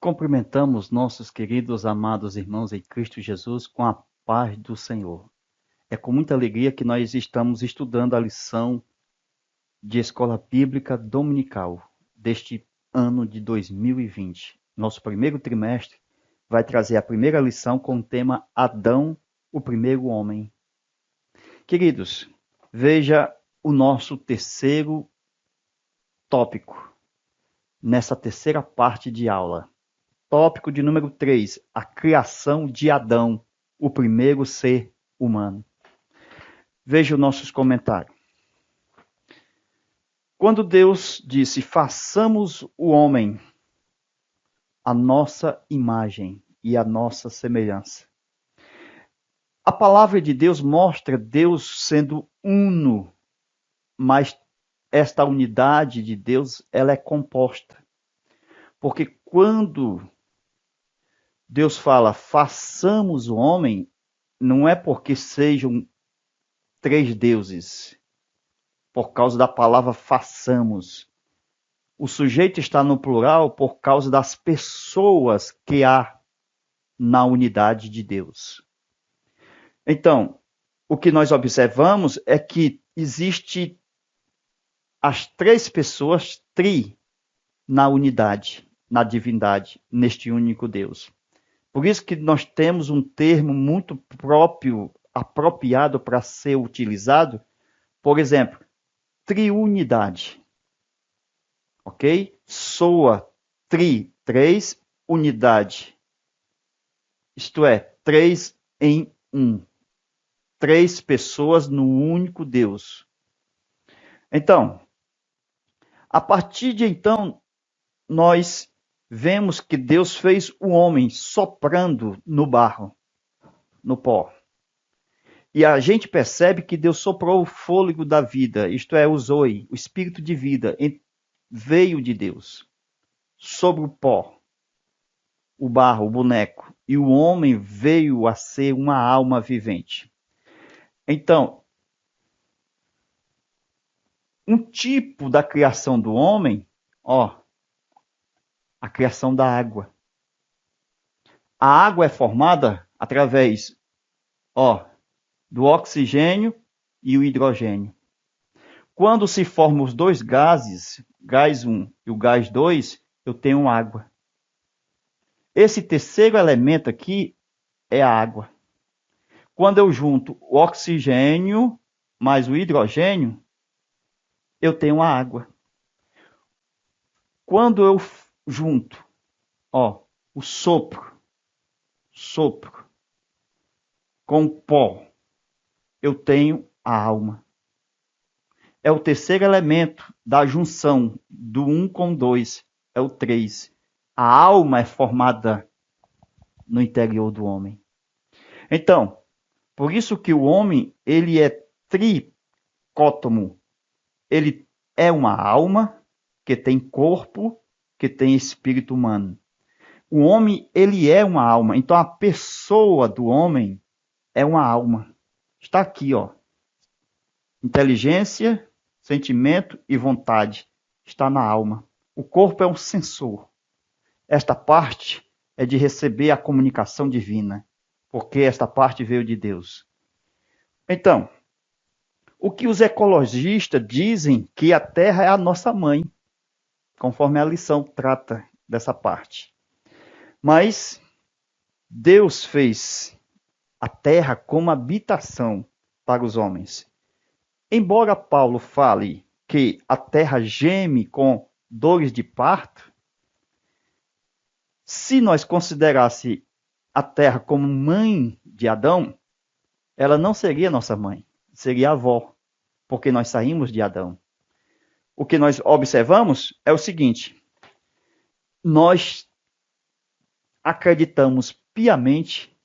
cumprimentamos nossos queridos, amados irmãos em Cristo Jesus com a paz do Senhor. É com muita alegria que nós estamos estudando a lição de Escola Bíblica Dominical deste ano de 2020. Nosso primeiro trimestre vai trazer a primeira lição com o tema Adão, o primeiro homem. Queridos, veja o nosso terceiro tópico nessa terceira parte de aula. Tópico de número 3, a criação de Adão, o primeiro ser humano. Veja os nossos comentários. Quando Deus disse, façamos o homem a nossa imagem e a nossa semelhança. A palavra de Deus mostra Deus sendo uno, mas esta unidade de Deus, ela é composta. Porque quando Deus fala, façamos o homem, não é porque sejam três deuses, por causa da palavra façamos. O sujeito está no plural por causa das pessoas que há na unidade de Deus. Então, o que nós observamos é que existe as três pessoas, na unidade, na divindade, neste único Deus. Por isso que nós temos um termo muito próprio, apropriado para ser utilizado. Por exemplo, triunidade. Ok? Soa três, unidade. Isto é, três em um. Três pessoas no único Deus. Então, a partir de então, nós vemos que Deus fez o homem soprando no barro, no pó. E a gente percebe que Deus soprou o fôlego da vida, isto é, o zoe, o espírito de vida, veio de Deus sobre o pó, o barro, o boneco. E o homem veio a ser uma alma vivente. Então, um tipo da criação do homem, a criação da água. A água é formada através, do oxigênio e o hidrogênio. Quando se formam os dois gases, gás 1 e o gás 2, eu tenho água. Esse terceiro elemento aqui é a água. Quando eu junto o oxigênio mais o hidrogênio, eu tenho a água. Quando eu junto, o sopro com o pó, eu tenho a alma. É o terceiro elemento da junção do 1 com 2, é o 3. A alma é formada no interior do homem. Então, por isso que o homem, ele é tricótomo. Ele é uma alma que tem corpo, que tem espírito humano. O homem, ele é uma alma. Então, a pessoa do homem é uma alma. Está aqui, Inteligência, sentimento e vontade. Está na alma. O corpo é um sensor. Esta parte é de receber a comunicação divina, porque esta parte veio de Deus. Então, o que os ecologistas dizem que a Terra é a nossa mãe, conforme a lição trata dessa parte. Mas Deus fez a Terra como habitação para os homens. Embora Paulo fale que a Terra geme com dores de parto, se nós considerássemos a Terra como mãe de Adão, ela não seria nossa mãe, seria a avó, porque nós saímos de Adão. O que nós observamos é o seguinte: nós acreditamos piamente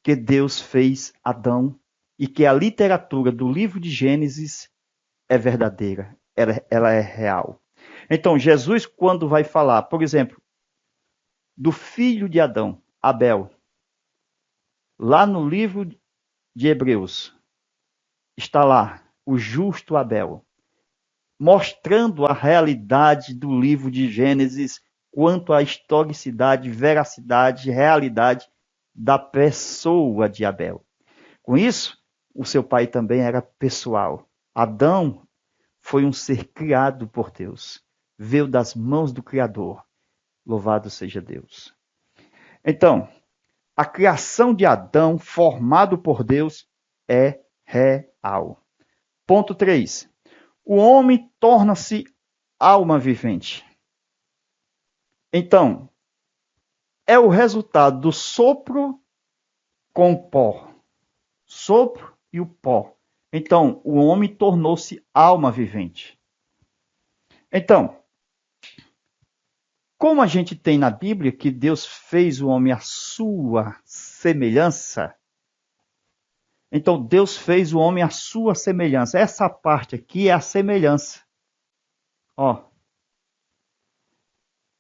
que Deus fez Adão e que a literatura do livro de Gênesis é verdadeira, ela é real. Então, Jesus, quando vai falar, por exemplo, do filho de Adão, Abel, lá no livro de Hebreus, está lá o justo Abel, mostrando a realidade do livro de Gênesis quanto à historicidade, veracidade, realidade da pessoa de Abel. Com isso, o seu pai também era pessoal. Adão foi um ser criado por Deus, veio das mãos do Criador. Louvado seja Deus. Então, a criação de Adão, formado por Deus, é real. Ponto 3. O homem torna-se alma vivente. Então, é o resultado do sopro com o pó. Sopro e o pó. Então, o homem tornou-se alma vivente. Então, como a gente tem na Bíblia que Deus fez o homem à sua semelhança, então Deus fez o homem à sua semelhança. Essa parte aqui é a semelhança. Ó,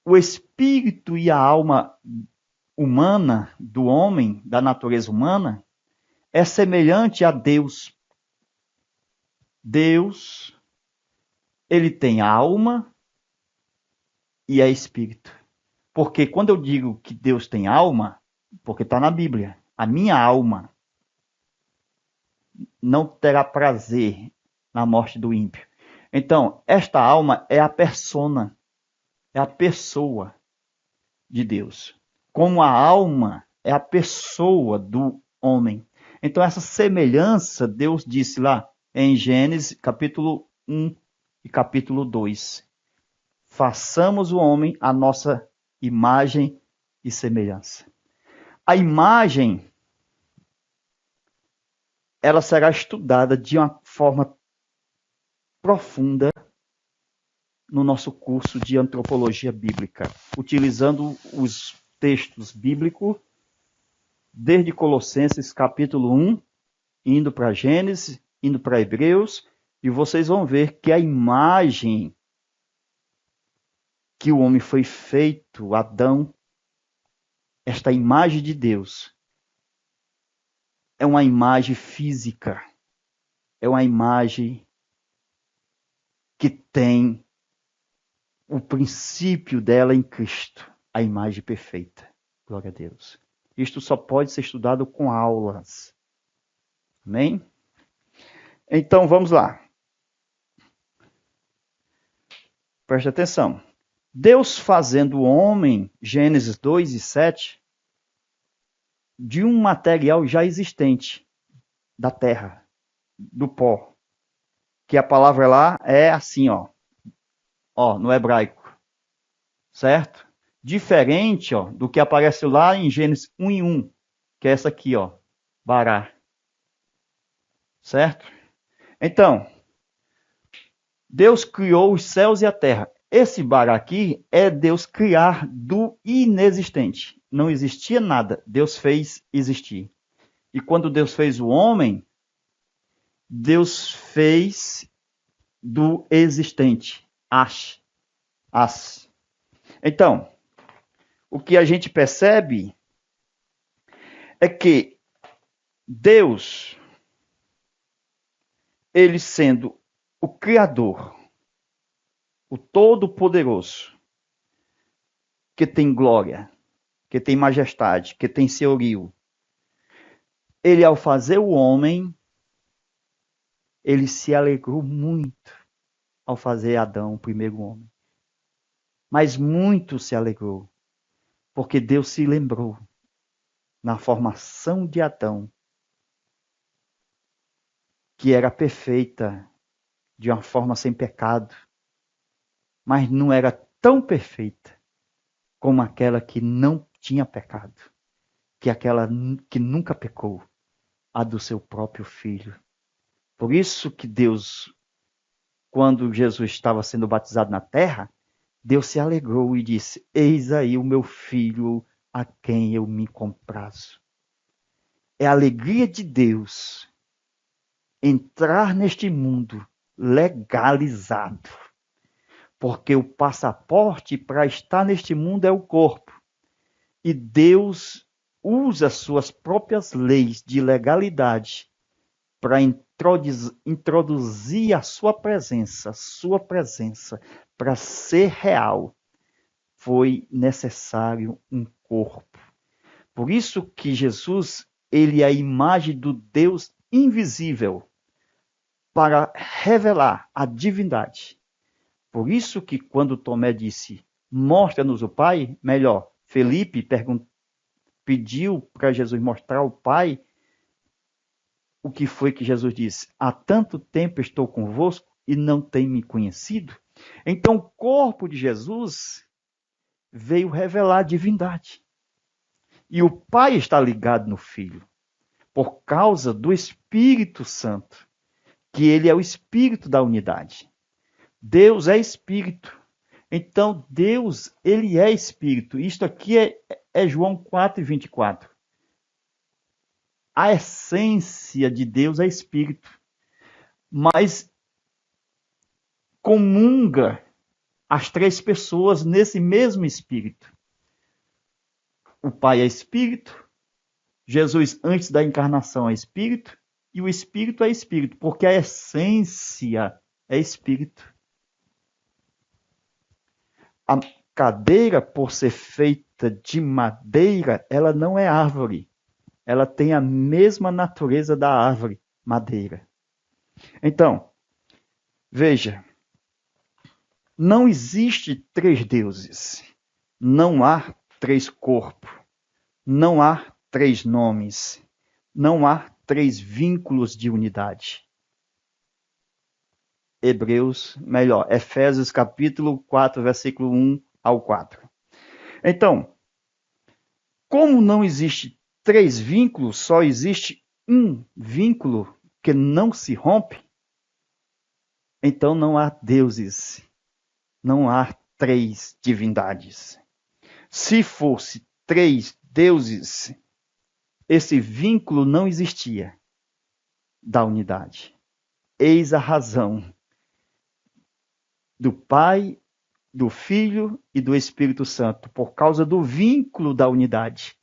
o espírito e a alma humana do homem, da natureza humana, é semelhante a Deus. Deus, ele tem alma e é espírito. Porque quando eu digo que Deus tem alma, porque está na Bíblia, a minha alma não terá prazer na morte do ímpio. Então, esta alma é a persona, é a pessoa de Deus. Como a alma é a pessoa do homem. Então, essa semelhança, Deus disse lá em Gênesis, capítulo 1 e capítulo 2. Façamos o homem a nossa imagem e semelhança. A imagem, ela será estudada de uma forma profunda no nosso curso de antropologia bíblica, utilizando os textos bíblicos, desde Colossenses capítulo 1, indo para Gênesis, indo para Hebreus, e vocês vão ver que a imagem que o homem foi feito, Adão, esta imagem de Deus, é uma imagem física, é uma imagem que tem o princípio dela em Cristo, a imagem perfeita. Glória a Deus. Isto só pode ser estudado com aulas. Amém? Então, vamos lá. Preste atenção. Deus fazendo o homem, Gênesis 2 e 7, de um material já existente, da terra, do pó. Que a palavra lá é assim, ó no hebraico. Certo? Diferente, do que aparece lá em Gênesis 1 e 1, que é essa aqui, Bará. Certo? Então, Deus criou os céus e a terra. Esse Bará aqui é Deus criar do inexistente. Não existia nada, Deus fez existir. E quando Deus fez o homem, Deus fez do existente. As. Então, o que a gente percebe é que Deus, ele sendo o Criador, o Todo-Poderoso, que tem glória, que tem majestade, que tem senhorio, ele ao fazer o homem, ele se alegrou muito ao fazer Adão, o primeiro homem. Mas muito se alegrou, porque Deus se lembrou, na formação de Adão, que era perfeita, de uma forma sem pecado, mas não era tão perfeita como aquela que não tinha pecado, que aquela que nunca pecou, a do seu próprio filho. Por isso que Deus, quando Jesus estava sendo batizado na terra, Deus se alegrou e disse: eis aí o meu filho a quem eu me comprazo. É a alegria de Deus entrar neste mundo legalizado. Porque o passaporte para estar neste mundo é o corpo. E Deus usa suas próprias leis de legalidade para introduzir a sua presença para ser real, foi necessário um corpo. Por isso que Jesus, ele é a imagem do Deus invisível para revelar a divindade. Por isso que quando Tomé disse, mostra-nos o Pai, melhor, Felipe pediu para Jesus mostrar o Pai, o que foi que Jesus disse? Há tanto tempo estou convosco e não tem me conhecido? Então o corpo de Jesus veio revelar a divindade. E o Pai está ligado no Filho, por causa do Espírito Santo, que ele é o Espírito da unidade. Deus é Espírito. Então, Deus, ele é Espírito. Isto aqui é João 4:24. A essência de Deus é Espírito. Mas comunga as três pessoas nesse mesmo Espírito. O Pai é Espírito, Jesus antes da encarnação é Espírito, e o Espírito é Espírito, porque a essência é Espírito. A cadeira, por ser feita de madeira, ela não é árvore. Ela tem a mesma natureza da árvore, madeira. Então, veja, não existe três deuses. Não há três corpos. Não há três nomes. Não há três vínculos de unidade. Efésios capítulo 4, versículo 1 ao 4. Então, como não existe três vínculos, só existe um vínculo que não se rompe, então não há deuses, não há três divindades. Se fosse três deuses, esse vínculo não existia da unidade. Eis a razão do Pai, do Filho e do Espírito Santo, por causa do vínculo da unidade.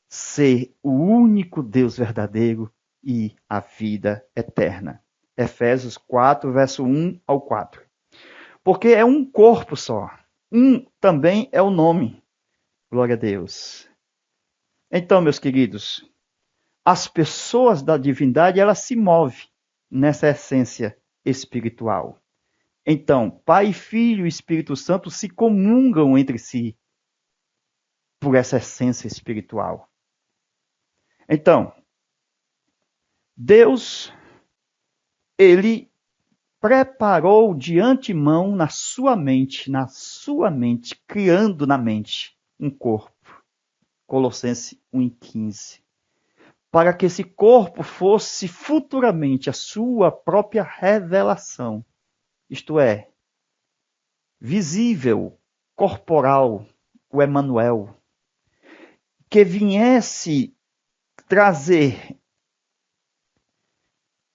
Ser o único Deus verdadeiro e a vida eterna. Efésios 4, verso 1 ao 4. Porque é um corpo só. Um também é o nome. Glória a Deus. Então, meus queridos, as pessoas da divindade, elas se movem nessa essência espiritual. Então, Pai, Filho e Espírito Santo se comungam entre si por essa essência espiritual. Então, Deus, ele preparou de antemão na sua mente, criando na mente um corpo. Colossenses 1:15. Para que esse corpo fosse futuramente a sua própria revelação. Isto é, visível, corporal, o Emanuel, que viesse trazer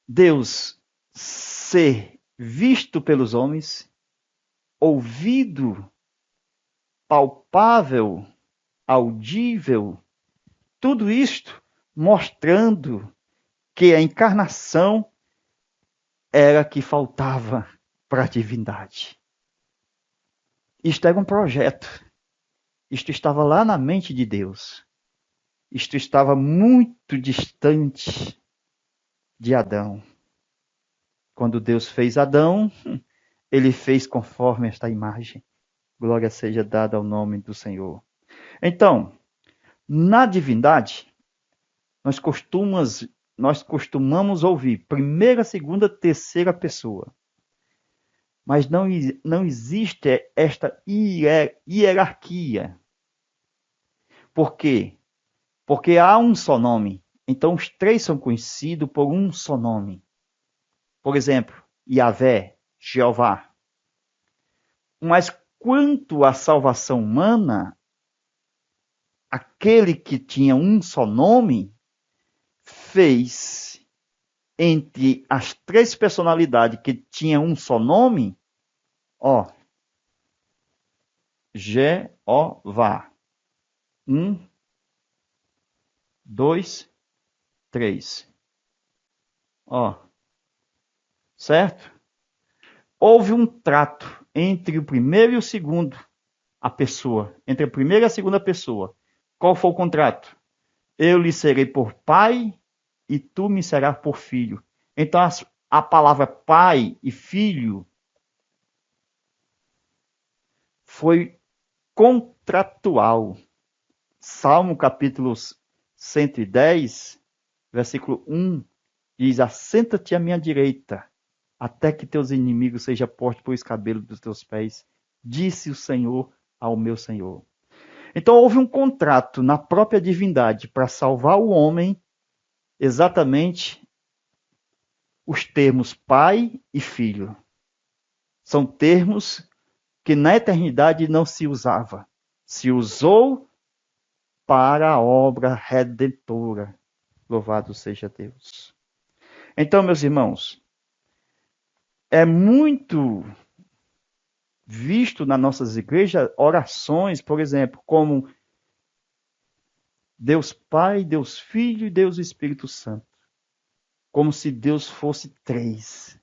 Deus ser visto pelos homens, ouvido, palpável, audível, tudo isto mostrando que a encarnação era que faltava para a divindade. Isto era um projeto. Isto estava lá na mente de Deus. Isto estava muito distante de Adão. Quando Deus fez Adão, ele fez conforme esta imagem. Glória seja dada ao nome do Senhor. Então, na divindade, nós costumamos ouvir primeira, segunda, terceira pessoa. Mas não existe esta hierarquia. Por quê? Porque há um só nome. Então, os três são conhecidos por um só nome. Por exemplo, Yahvé, Jeová. Mas quanto à salvação humana, aquele que tinha um só nome, fez entre as três personalidades que tinham um só nome, Jeová. 1, 2, 3. Certo? Houve um trato entre o primeiro e o segundo, a pessoa, entre a primeira e a segunda pessoa. Qual foi o contrato? Eu lhe serei por pai e tu me serás por filho. Então a palavra pai e filho foi contratual. Salmo capítulo 110, versículo 1, diz: assenta-te à minha direita, até que teus inimigos sejam postos por escabelo dos teus pés, disse o Senhor ao meu Senhor. Então houve um contrato na própria divindade para salvar o homem, exatamente os termos pai e filho. São termos que na eternidade não se usava. Se usou para a obra redentora. Louvado seja Deus. Então, meus irmãos, é muito visto nas nossas igrejas orações, por exemplo, como Deus Pai, Deus Filho e Deus Espírito Santo. Como se Deus fosse três.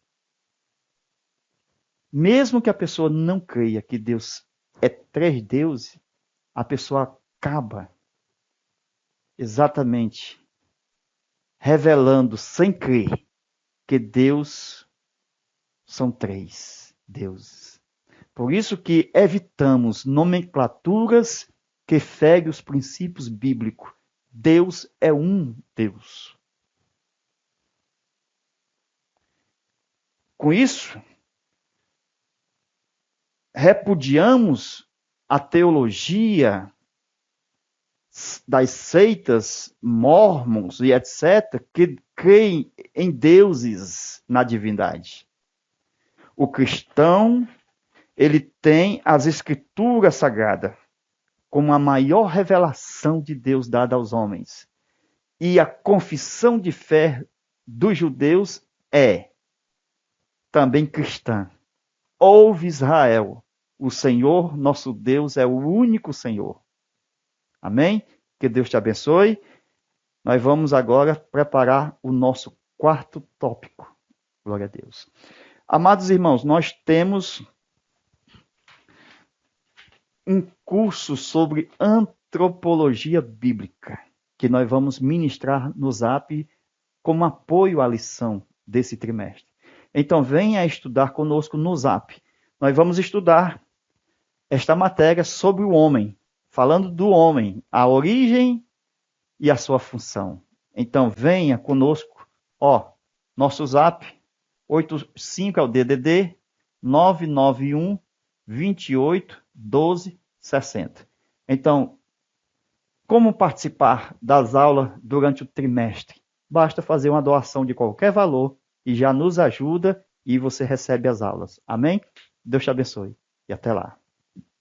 Mesmo que a pessoa não creia que Deus é três deuses, a pessoa acaba exatamente revelando sem crer que Deus são três deuses. Por isso que evitamos nomenclaturas que ferem os princípios bíblicos. Deus é um Deus. Com isso, repudiamos a teologia das seitas mormons e etc., que creem em deuses na divindade. O cristão, ele tem as escrituras sagradas como a maior revelação de Deus dada aos homens. E a confissão de fé dos judeus é também cristã. Ouve Israel, o Senhor nosso Deus é o único Senhor. Amém? Que Deus te abençoe. Nós vamos agora preparar o nosso quarto tópico. Glória a Deus. Amados irmãos, nós temos um curso sobre antropologia bíblica, que nós vamos ministrar no Zap como apoio à lição desse trimestre. Então venha estudar conosco no Zap. Nós vamos estudar esta matéria sobre o homem, falando do homem, a origem e a sua função. Então venha conosco, nosso Zap 85 é o DDD 991 28 12 60. Então, como participar das aulas durante o trimestre? Basta fazer uma doação de qualquer valor e já nos ajuda e você recebe as aulas. Amém? Deus te abençoe e até lá.